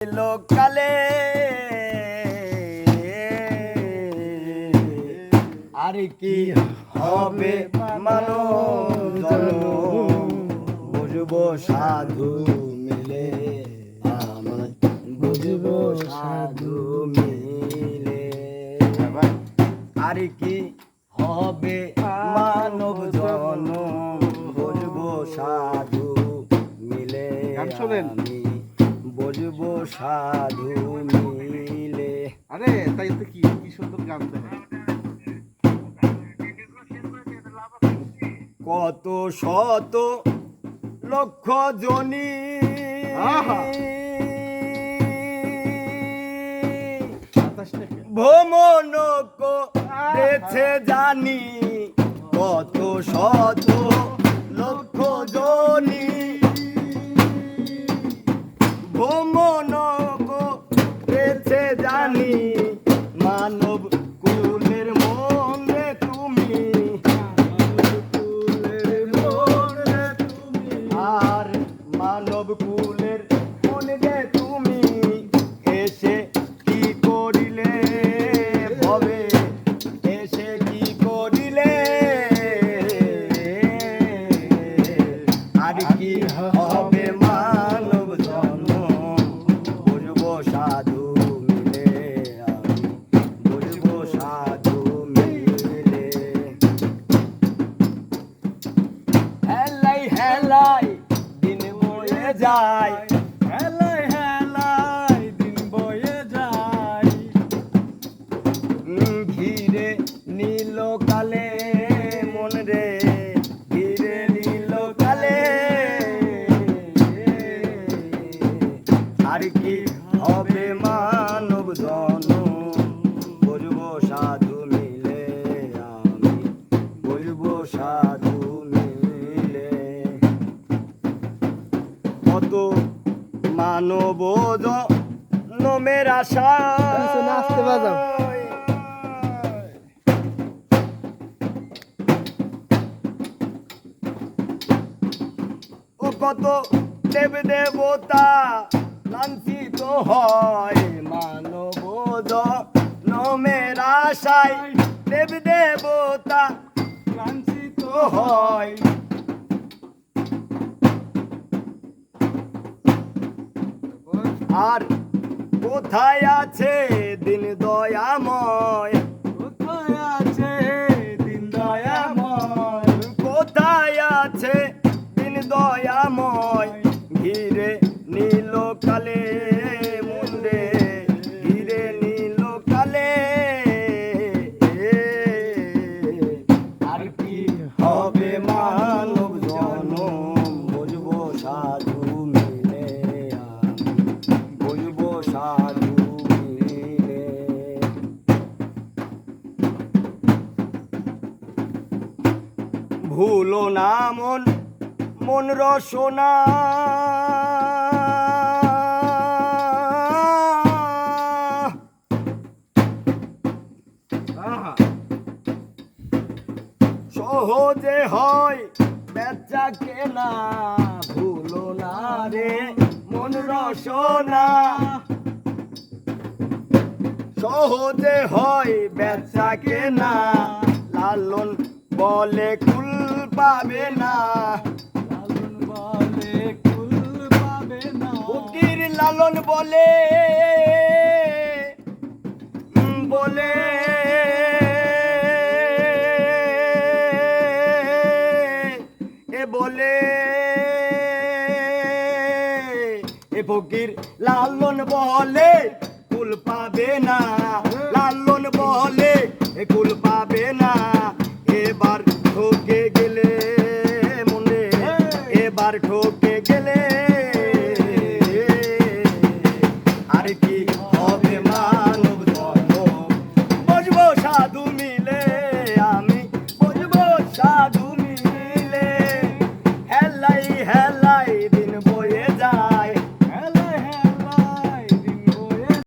লোকালে আর কি হবে মানব জন্ম বুঝবো সাধু মিলে আমার বুঝবো সাধু মিলে আর কি হবে মানব জন্ম বুঝবো সাধু মিলে আমি বুঝবো সাধু মিলে। আরে তাই তো কি কি সুন্দর গান দেয়। কত শত লক্ষ জনি ভ্রমণ করেছে জানি কত শত লক্ষ জনি ভ্রমণ করেছে জানি মানব কুলের মনে তুমি আর মানব কুলের মনে তুমি এসে কি করিলে হবে এসে কি করিলে আর কি হবে মানব জন্ম বুঝবো সাধু মিলে আমি বুঝবো সাধু মিলে। হেলাই হেলাই দিন বয়ে যায় হেলাই হেলাই দিন বয়ে যায় ঘিরে নীল কালে মন রে ঘিরে নীল কালে আর কি হবে মানব জন্ম বুঝবো সাধু মিলে আমি বুঝবো সাধু মিলে। কত মানব জন্মের আশা নাচতে বাজাও। ও কত দেব দেবতা লাঞ্ছিত হয় মানব জন্মের আশায় দেব দেবতা লাঞ্ছিত হয় আর কোথায় আছে দিন দয়াময় কোথায় আছে দিন দয়াময় কোথায় আছে দিন দয়াময় ঘিরে নীল কালে মুন্ডে ঘিরে নীল কালে আর কি হবে মানব জন্ম বুঝবো সাধু মিলে আমি বুঝবো সাধু মিলে। ভুলো না মন মন রসনা সহজে হয় বেচা কেনা ভুলো না রে মন রসনা সহজে হয় বেচা কেনা লালন বলে কুল পাবে না লালন বলে কুল পাবে না ফকির লালন বলে বলে এ বলে এ ফকির লালন বলে কুল পাবে না লালন বলে এ কুল পাবে না এবার ঠকে গেলে মনে এবার ঠকে গেলে আর কি হবে মানব জন্ম বুঝবো সাধু মিলে।